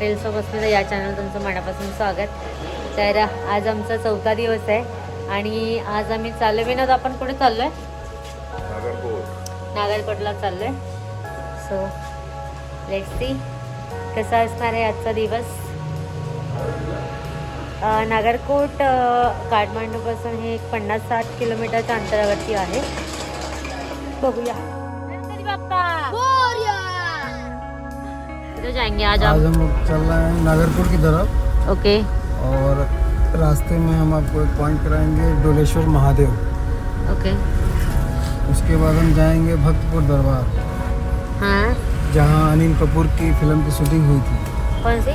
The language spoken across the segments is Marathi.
टेल्स ऑफ अस्मिता या चॅनल तुमचं मनापासून स्वागत. तर आज आमचा 4था दिवस आहे आणि आज आम्ही चाललो. विनोद, आपण कुठे चाललो आहे? नागरकोटला चाललो आहे. सो लेट्स सी कसा असणार आहे आजचा दिवस. नागरकोट काठमांडूपासून हे 50-60 किलोमीटरच्या अंतरावरती आहे. बघूया. तो जाएंगे आज हम लोग चल रहे हैं नागरकोट की तरफ. ओके. और रास्ते में हम आपको एक पॉइंट कराएंगे डोलेश्वर महादेव. ओके. उसके बाद हम जाएंगे भक्तपुर दरबार. हाँ. जहाँ अनिल कपूर की फिल्म की शूटिंग हुई थी. कौन सी?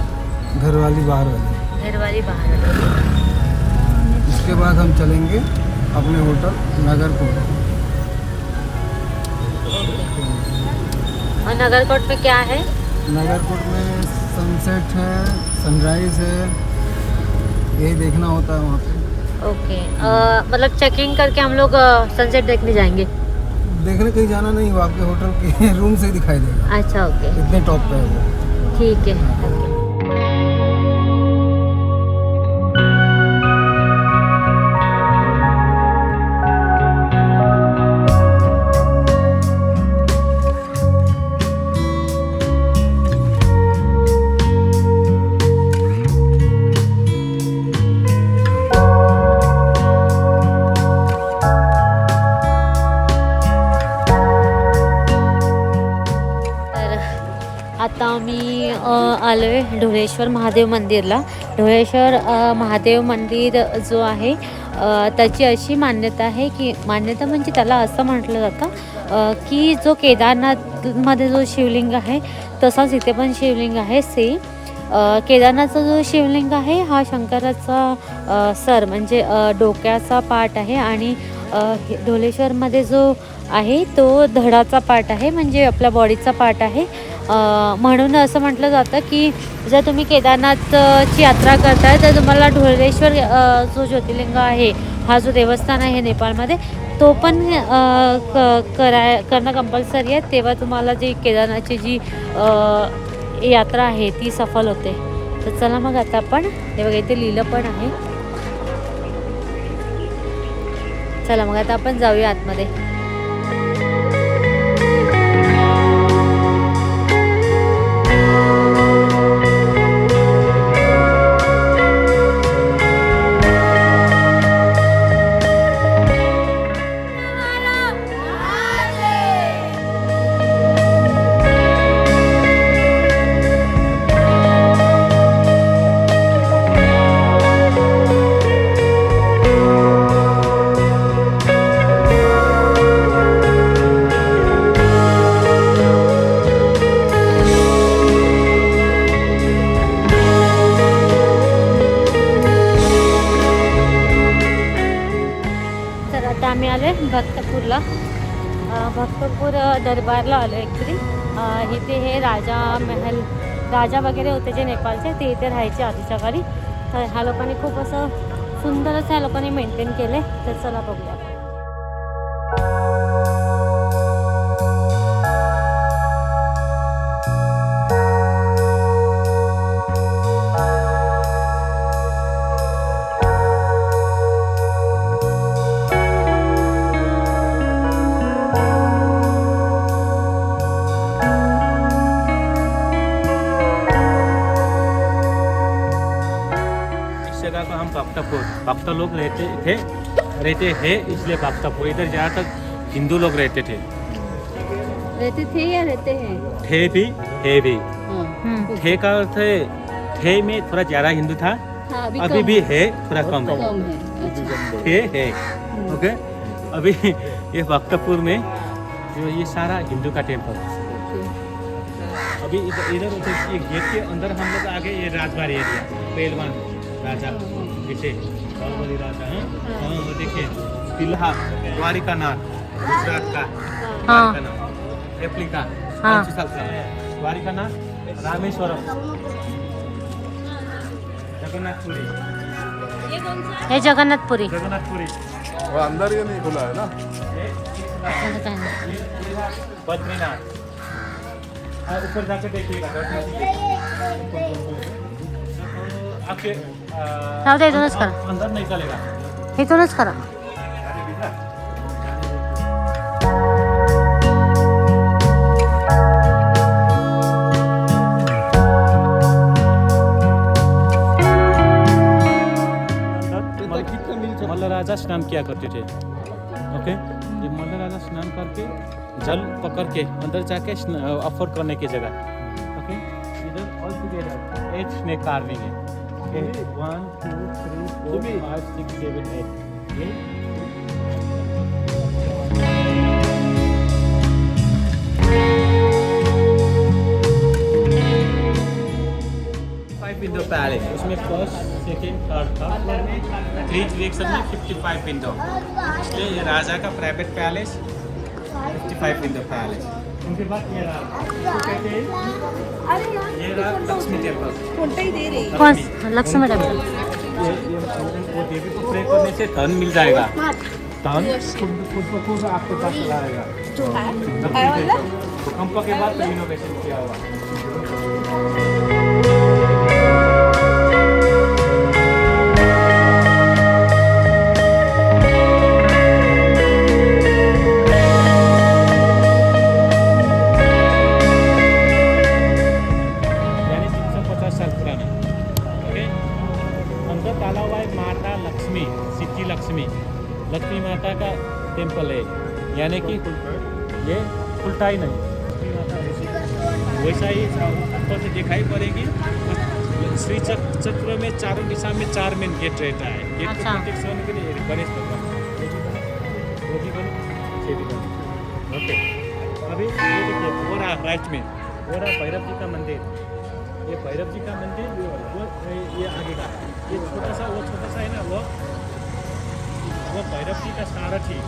घरवाली बाहर वाली. घरवाली बाहर. उसके बाद हम चलेंगे अपने होटल नागरकोट. और नागरकोट में क्या है? नागरकोट में सनसेट है, सनराइज है, यही देखना होता है वहाँ पे. ओके. मतलब चेकिंग करके हम लोग सनसेट देखने जाएंगे. देखने कहीं जाना नहीं, वो आपके होटल के रूम से ही दिखाई देगा. अच्छा, ओके. इतने टॉप पे है वो. ठीक है. आता आम्ही आलो आहे ढोलेश्वर महादेव मंदिरला. ढोलेश्वर महादेव मंदिर जो आहे त्याची अशी मान्यता आहे की, मान्यता म्हणजे त्याला असं म्हटलं जातं की जो केदारनाथमध्ये जो शिवलिंग आहे तसाच इथे पण शिवलिंग आहे सेम. केदारनाथचा जो शिवलिंग आहे हा शंकराचा सर म्हणजे डोक्याचा पार्ट आहे आणि ढोलेश्वरमध्ये जो आहे तो धडाचा पार्ट आहे म्हणजे आपल्या बॉडीचा पार्ट आहे. म्हणून असं म्हटलं जातं की जर तुम्ही केदारनाथची यात्रा करताय तर तुम्हाला ढोलेश्वर जो ज्योतिर्लिंग आहे, हा जो देवस्थान आहे नेपाळमध्ये, तो पण करणं कंपल्सरी आहे. तेव्हा तुम्हाला जी केदारनाथची जी यात्रा आहे ती सफल होते. तर चला मग आता आपण, हे बघा इथे लिहिलं पण आहे. चला मग आता आपण जाऊया आतमध्ये. आम्ही आलो आहे भक्तपूरला. भक्तपूर दरबारला आलो ॲक्च्युली. इथे हे राजा वगैरे होते जे नेपाळचे, ते इथे राहायचे आधीच्या काळी. तर ह्या लोकांनी खूप असं सुंदरच ह्या लोकांनी मेंटेन केलं आहे. तर चला बघूया. हम भक्ता लोग रहते हैं इसलिए भक्तपुर. इधर ज़्यादातर हिंदू लोग रहते थे. रहते थे या रहते हैं? थे भी है भी. थे का अर्थ है, थे में थोड़ा ज़्यादा हिंदू था. अभी भी है, थोड़ा कम है. थे है. ओके. अभी ये भक्तपुर में जो ये सारा हिंदू का टेम्पल. अभी इधर ये गेट के अंदर हम लोग आगे ये राजबाड़ी एरिया, पहलवान राजा जैसे बाहुबली राजा है. हाँ देखिए फिलहाल द्वारिकानाथ गुजरात का. द्वारिकानाथ रेप्लिका 5 साल का. द्वारिकानाथ रामेश्वरम जगन्नाथपुरी. हे जगन्नाथपुरी. जगन्नाथपुरी वो अंदर ये नहीं खुला है ना। असं काय नाही. बद्रीनाथ ऊपर जाके देखिएगा आपके राहू दे, इथूनच करा. अंदर नहीं चलेगा. इथूनच करा. मल्ल राजा स्नान किया करते थे. ओके, ये मल्ल राजा स्नान करके जल पकड़ के अंदर जाके ऑफर करने की जगह. ओके, इधर ऑल टुगेदर 8 स्नेक कार्विंग है. ओके, 1 2 3 4 5 6 7 8 ये 5 विंडो पैलेस. उसमें फर्स्ट सेकेंड थर्ड था. 3 डायरेक्शन में 55 विंडो. इसलिए ये राजा का प्राइवेट पैलेस 55 विंडो पैलेस. उनके बाद ये रहा ये रहा लक्ष्मी टेम्पल. कौन लक्ष्मी टेम्पल? ये वो देवी को प्रे करने से धन मिल जाएगा. धन खुद आपके पास चला आएगा. भूकंप के बाद रिनोवेशन किया हुआ. यानी 350 साल पुराना. ओके, अंदर डाला हुआ है माता लक्ष्मी, सिद्धि लक्ष्मी, लक्ष्मी माता का टेम्पल है. यानी कि ये उल्टा ही नहीं, लक्ष्मी माता वैसा ही ऊपर से दिखाई पड़ेगी. श्री चक्र में चारों दिशा में 4 मेन गेट रहता है. गेट अच्छा. को प्रोटेक्ट करने के लिए गणेश भगवान वो भी बने, ये भी बने. ओके, अभी ये देखिए वो रहा राइट में, वो रहा भैरव जी का मंदिर. ये भैरव जी का मंदिर वो ये आगे का ये छोटा सा है ना, वो भैरव जी का सारथी.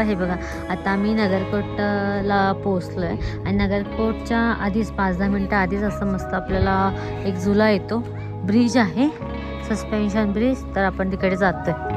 हे बघा, आता आम्ही नगरकोटला पोचलो आहे आणि नगरकोटच्या आधीच 5-10 मिनटं आधीच असं मस्त आपल्याला एक झुला येतो. ब्रिज आहे, सस्पेन्शन ब्रिज, तर आपण तिकडे जातो आहे.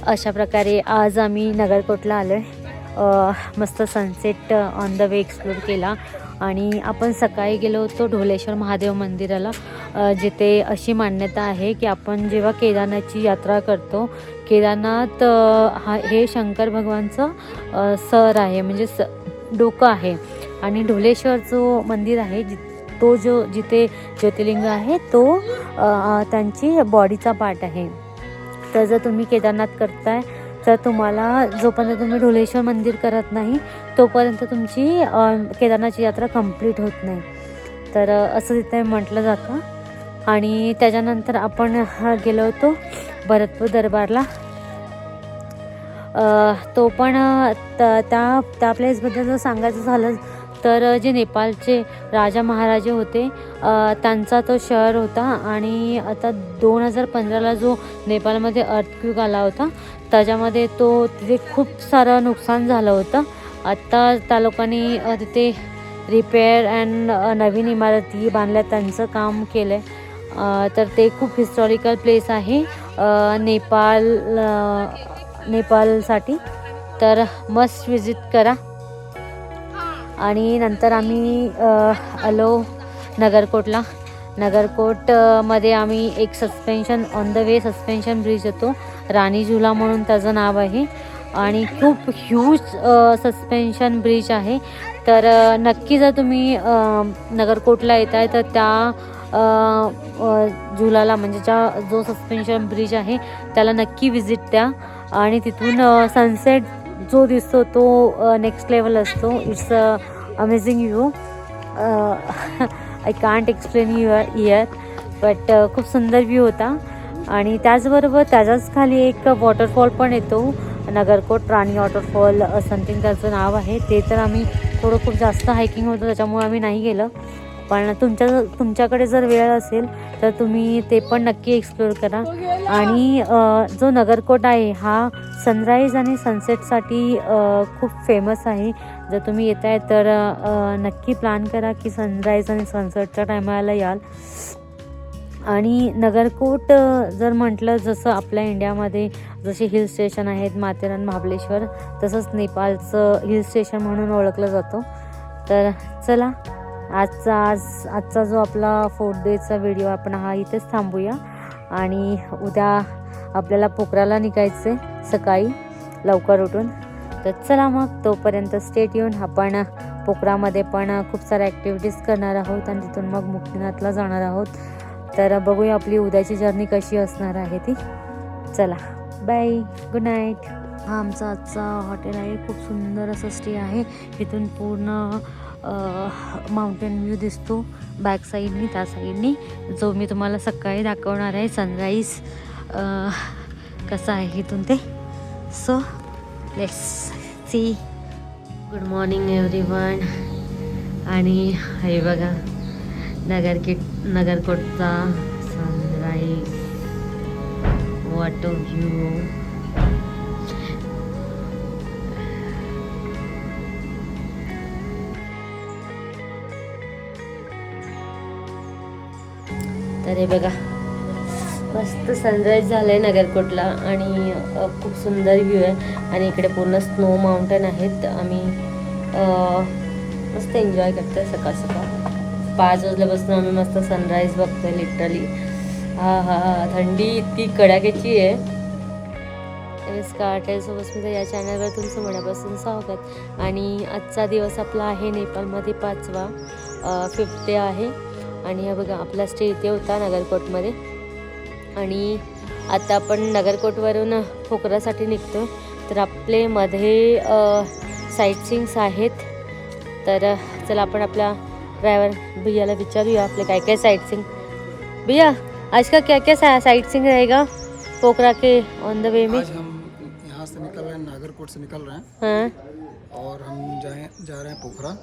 अशा प्रकारे आज आम्ही नगरकोटला आलो आहे. मस्त sunset on the way explore केला आणि आपण सकाळी गेलो होतो ढोलेश्वर महादेव मंदिराला, जिथे अशी मान्यता आहे की आपण जेव्हा केदारनाथची यात्रा करतो, केदारनाथ हे शंकर भगवानचं सर आहे, म्हणजे डोकं आहे, आणि ढोलेश्वर जो मंदिर आहे जिथे ज्योतिर्लिंग आहे तो त्यांची बॉडीचा पार्ट आहे. तर जर तुम्ही केदारनाथ करताय तर तुम्हाला जोपर्यंत तुम्ही ढोलेश्वर मंदिर करत नाही तोपर्यंत तुमची केदारनाथची यात्रा कंप्लीट होत नाही. तर असं तिथे म्हटलं जातं. आणि त्याच्यानंतर आपण गेलो होतो भरतपूर दरबारला. तो पण त्या प्लेसबद्दल जर सांगायचं झालं तर जे नेपाळचे राजा महाराजे होते त्यांचा तो शहर होता. आणि आता 2015ला जो नेपाळमध्ये अर्थक्वेक आला होता त्याच्यामध्ये तिथे खूप सारं नुकसान झालं होतं. आत्ता त्या लोकांनी तिथे रिपेअर अँड नवीन इमारती बांधल्या, त्यांचं काम केलं आहे. तर ते खूप हिस्टॉरिकल प्लेस आहे नेपाळसाठी, तर मस्ट विजिट करा. आणि नंतर आम्ही आलो नगरकोटला. नगरकोटमध्ये आम्ही एक suspension on the way suspension bridge येतो, राणी झुला म्हणून त्याचं नाव आहे. आणि खूप ह्यूज सस्पेन्शन ब्रिज आहे. तर नक्की जर तुम्ही नगरकोटला येत आहे तर त्या झुलाला म्हणजे जो सस्पेन्शन ब्रिज आहे त्याला नक्की विजिट द्या. आणि तिथून सनसेट जो दिसतो तो नेक्स्ट लेवल असतो. It's amazing view. I can't explain here but खूप सुंदर व्ह्यू होता. आणि त्याचबरोबर त्याच्याच खाली एक वॉटरफॉल पण येतो, नगरकोट राणी वॉटरफॉल समथिंग त्याचं नाव आहे. ते तर आम्ही खूप जास्त हायकिंग होतं त्याच्यामुळे आम्ही नाही गेलं. पण तुमच्याकडे जर वेळ असेल तर तुम्ही ते पण नक्की एक्सप्लोअर करा. आणि जो नगरकोट आहे हा सनराईज आणि सनसेटसाठी खूप फेमस आहे. जर तुम्ही येत आहे तर नक्की प्लॅन करा की सनराईज आणि सनसेटच्या टायमाला याल. आणि नगरकोट जर म्हटलं जसं आपल्या इंडियामध्ये जसे हिल स्टेशन आहेत माथेरान महाबळेश्वर, तसंच नेपाळचं हिल स्टेशन म्हणून ओळखलं जातं. तर चला आजचा जो आपला 4 डेजचा व्हिडिओ आपण हा इथेच थांबूया. आणि उद्या आपल्याला पोखराला निघायचं आहे सकाळी लवकर उठून. तर चला मग तोपर्यंत स्टे ट्यून. आपण पोखरामध्ये पण खूप साऱ्या ॲक्टिव्हिटीज करणार आहोत आणि तिथून मग मुक्तिनाथला जाणार आहोत. तर बघूया आपली उद्याची जर्नी कशी असणार आहे ती. चला बाय, गुड नाईट. हा आमचा आजचा हॉटेल आहे. खूप सुंदर असं स्टे आहे. इथून पूर्ण माउंटेन व्ह्यू दिसतो बॅक साईडनी, त्या साईडनी जो मी तुम्हाला सकाळी दाखवणार आहे सनराईज कसा आहे इथून ते. So let's see. Good morning everyone. आणि हे बघा नगरकोटचा सनराईज, वॉटर व्ह्यू. तर हे बघा मस्त सनराईज झालं आहे नगरकोटला आणि खूप सुंदर व्ह्यू आहे. आणि इकडे पूर्ण स्नो माउंटेन आहेत. आम्ही मस्त एन्जॉय करतो आहे सकाळ सकाळ. 5 वाजल्यापासून आम्ही मस्त सनराईज बघतोय लिटरली. हा थंडी इतकी कडाक्याची आहे. हॉटेलसोबत मी या चॅनलवर तुमचं मनापासून स्वागत. आणि आजचा दिवस आपला आहे नेपाळमध्ये 5th डे आहे. आणि हे बघा आपला स्टे इथे होता नगरकोटमध्ये. आणि आता आपण नगरकोटवरून पोखरासाठी निघतो. तर आपले मध्ये साईटसीइंग्स आहेत. तर चला आपण आपल्या ड्रायव्हर भैयाला विचारूया आपले काय काय साइटसीइंग. भैया आज का क्या क्या साइटसीइंग रहेगा पोखरा के ऑन द वे में? आज हम यहाँ से निकल रहे हैं, नागरकोट से निकल रहे हैं. हाँ और हम जा रहे हैं पोखरा.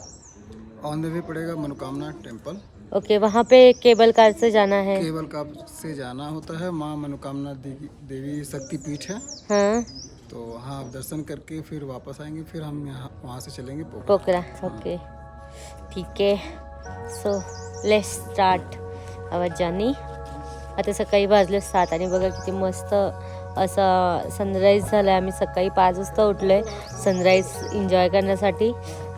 ऑन द वे पड़ेगा मनोकामना टेम्पल. ओके, वहाँ पे केबल कार से जाना है. केबल कार से जाना होता है. माँ मनोकामना देवी शक्तिपीठ है. हाँ तो वहाँ आप दर्शन करके फिर वापस आएंगे. फिर हम यहाँ वहाँ से चलेंगे पोखरा. ओके ठीक आहे. So let's start our journey. आता सकाळी वाजले 7 आणि बघा किती मस्त असा सनराईज झाला आहे. आम्ही सकाळी 5 वाजता उठलो आहे सनराईज एन्जॉय करण्यासाठी.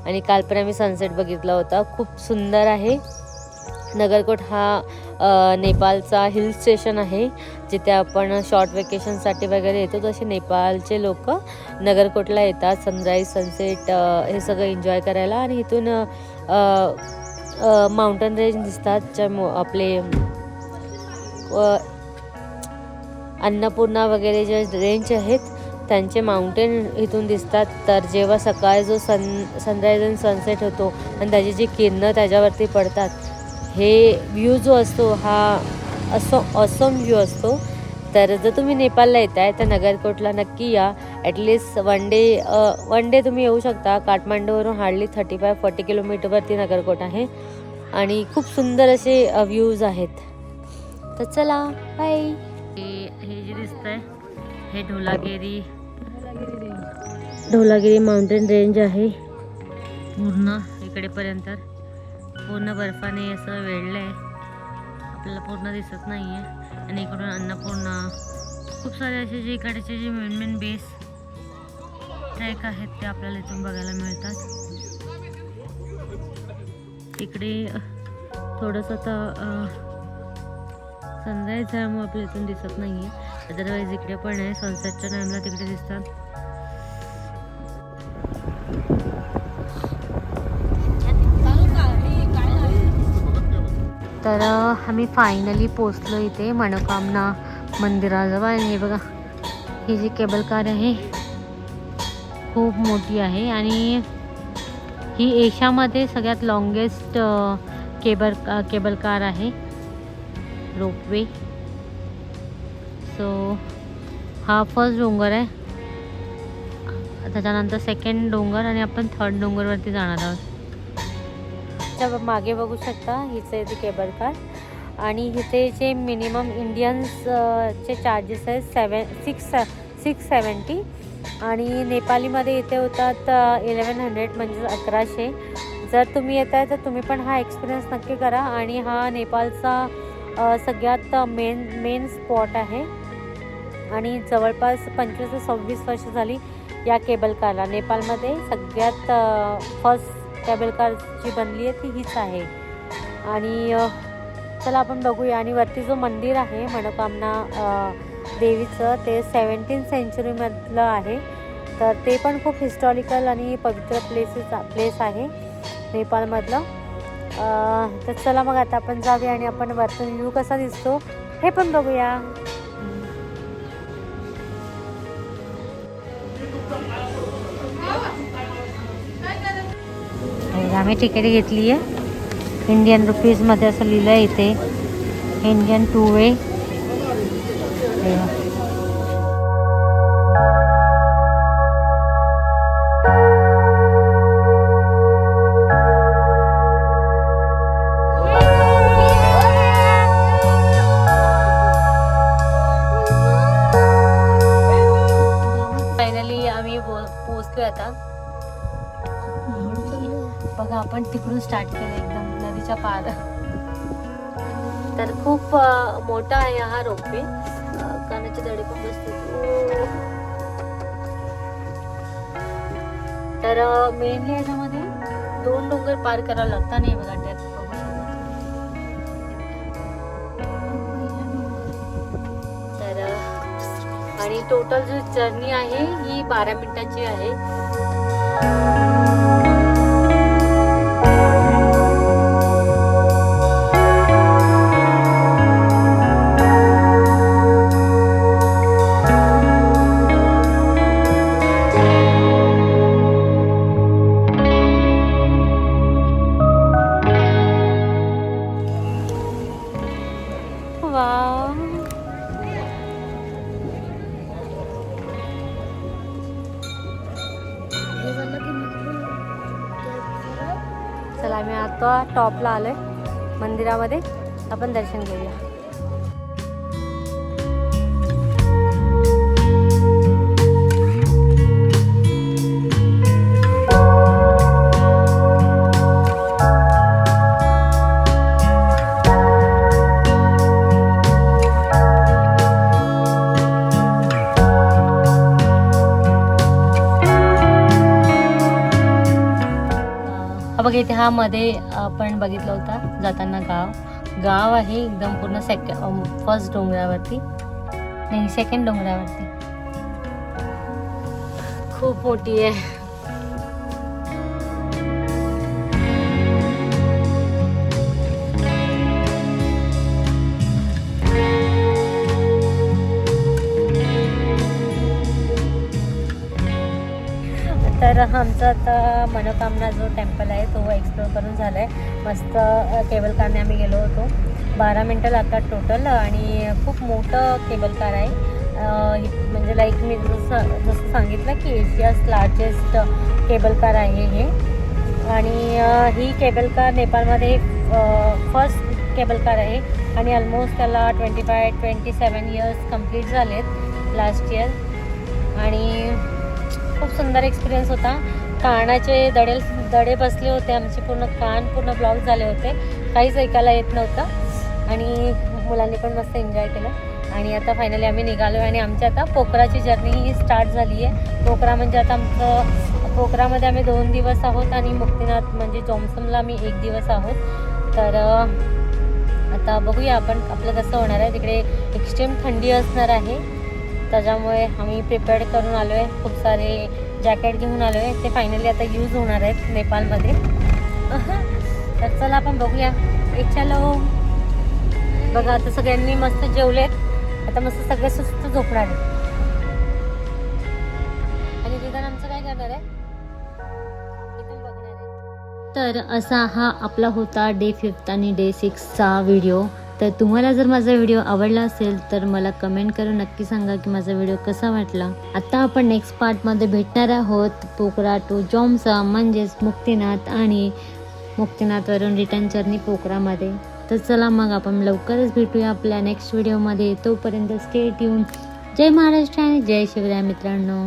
आणि काल पण आम्ही सनसेट बघितला होता. खूप सुंदर आहे. नगरकोट हा नेपाळचा हिल स्टेशन आहे जिथे आपण शॉर्ट वेकेशनसाठी वगैरे येतो. तसे नेपाळचे लोक नगरकोटला येतात सनराईज सनसेट हे सगळं एन्जॉय करायला. आणि इथून माउंटन रेंज दिसतात ज्या आपले अन्नपूर्णा वगैरे जे रेंज आहेत त्यांचे माउंटेन इथून दिसतात. तर जेव्हा सकाळी जो सनराईज आणि सनसेट होतो आणि त्याची जी किरणं त्याच्यावरती पडतात, हे व्ह्यू जो असतो हा असो ऑसम व्ह्यू असतो. तर जर तुम्ही नेपाळला येत आहे तर नगरकोटला नक्की या. ॲटलिस्ट वन डे तुम्ही येऊ शकता. काठमांडूवरून हार्डली 35-40 किलोमीटरवरती नगरकोट आहे आणि खूप सुंदर असे व्ह्यूज आहेत. तर चला बाय. हे जे दिसत आहे हे ढोलागिरी माउंटेन रेंज आहे. पूर्ण इकडेपर्यंत पूर्ण बर्फाने असं वेढलं आहे, आपल्याला पूर्ण दिसत नाही आहे. आणि इकडून अन्नपूर्णा, खूप सारे असे जे इकडचे जे मेन बेस ट्रॅक आहेत ते आपल्याला इथून बघायला मिळतात. इकडे थोडंसं आता सनराईज झाल्यामुळे आपल्या इथून दिसत नाही आहे. अदरवाईज इकडे पण आहे, सनसेटच्या टाईमला तिकडे दिसतात. तर आम्ही फायनली पोचलो इथे मनोकामना मंदिराजवळ. आणि हे बघा, ही जी केबल कार आहे खूप मोठी आहे आणि ही एशियामध्ये सगळ्यात लॉंगेस्ट केबल कार आहे, रोपवे. सो हा फर्स्ट डोंगर आहे, त्याच्यानंतर सेकंड डोंगर आणि आपण थर्ड डोंगरवरती जाणार आहोत. त्या मागे बघू शकता हीच आहे ती केबल कार. आणि इथे जे मिनिमम इंडियन्सचे चार्जेस आहेत 670 आणि नेपालीमध्ये इथे होतात 1100 म्हणजे 1100. जर तुम्ही येत आहे तर तुम्ही पण हा एक्सपिरियन्स नक्की करा. आणि हा नेपाळचा सगळ्यात मेन स्पॉट आहे आणि जवळपास 25 ते 26 वर्ष झाली या केबल कारला. नेपाळमध्ये सगळ्यात फर्स्ट केबल कार जी बनली आहे ती हीच आहे. आणि चला आपण बघूया. आणि वरती जो मंदिर आहे मनोकामना देवीचं ते 17th सेंचुरीमधलं आहे. तर ते पण खूप हिस्टॉरिकल आणि पवित्र प्लेस आहे नेपाळमधलं. तर चला मग आता आपण जाऊया आणि आपण वरतून व्ह्यू कसा दिसतो हे पण बघूया. आम्ही तिकीट घेतली आहे इंडियन रुपीजमध्ये, असं लिहिलं आहे इथे इंडियन 2 वे. फायनली आम्ही पोहोचलो आता. बघा आपण तिकडून स्टार्ट केलं एकदम नदीच्या पार. तर खूप मोठा आहे हा रोपवे, कानाचे धडे पण बसतात. तर मेनली याच्यामध्ये 2 डोंगर पार करावं लागतं. नाही बघा त्यात तर आणि टोटल जी जर्नी आहे ही 12 मिनिटाची आहे. चला आम्ही आता टॉपला आलोय मंदिरामध्ये, आपण दर्शन घेऊया. बघा इथे हा मध्ये आपण बघितलं होता जाताना गाव आहे एकदम पूर्ण फर्स्ट डोंगरावरती, नाही सेकंड डोंगरावरती. खूप मोठी आहे. तर आमचा आता मनोकामना जो टेम्पल आहे तो एक्सप्लोर करून झाला आहे. मस्त केबल कारने आम्ही गेलो होतो 12 मिनटं लागतात टोटल. आणि खूप मोठं केबल कार आहे. म्हणजे लाईक मी जसं सांगितलं की एशियाज लार्जेस्ट केबल कार आहे हे. आणि ही केबल कार नेपाळमध्ये फर्स्ट केबल कार आहे. आणि ऑलमोस्ट त्याला 27 इयर्स कंप्लीट झालेत लास्ट इयर. आणि खूप सुंदर एक्सपिरियन्स होता. कानाचे दडे बसले होते आमचे, कान पूर्ण ब्लॉक झाले होते, काहीच ऐकायला येत नव्हतं. आणि मुलांनी पण मस्त एन्जॉय केलं. आणि आता फायनली आम्ही निघालो आणि आमची आता पोखराची जर्नी ही स्टार्ट झाली आहे. पोखरा म्हणजे आता आमचं पोखरामध्ये आम्ही 2 दिवस आहोत आणि मुक्तिनाथ म्हणजे जोमसमला आम्ही 1 दिवस आहोत. तर आता बघूया आपण आपलं कसं होणार आहे. तिकडे एक्स्ट्रीम थंडी असणार आहे, त्याच्यामुळे आम्ही प्रिपेअर्ड करून आलो आहे. खूप सारे जॅकेट घेऊन आलो आहे, ते फायनली आता यूज होणार आहेत नेपाळमध्ये. तर चला आपण बघूया. चलो बघा, आता सगळ्यांनी मस्त जेवलेत, आता मस्त सगळे सुस्त झोपणार आहेत. आणि रिटर्न आमचं काय करणार आहे इथून बघणार आहे. तर असा हा आपला होता डे 5 आणि डे 6चा व्हिडिओ. तर तुम्हाला जर माझा व्हिडिओ आवडला असेल तर मला कमेंट करून नक्की सांगा की माझा व्हिडिओ कसा वाटला. आता आपण नेक्स्ट पार्टमध्ये भेटणार आहोत पोखरा टू जोमसम म्हणजेच मुक्तिनाथ आणि मुक्तिनाथवरून रिटर्न जर्नी पोखरामध्ये. तर चला मग आपण लवकरच भेटूया आपल्या नेक्स्ट व्हिडिओमध्ये. तोपर्यंत स्टे ट्यून. जय महाराष्ट्र आणि जय शिवराय मित्रांनो.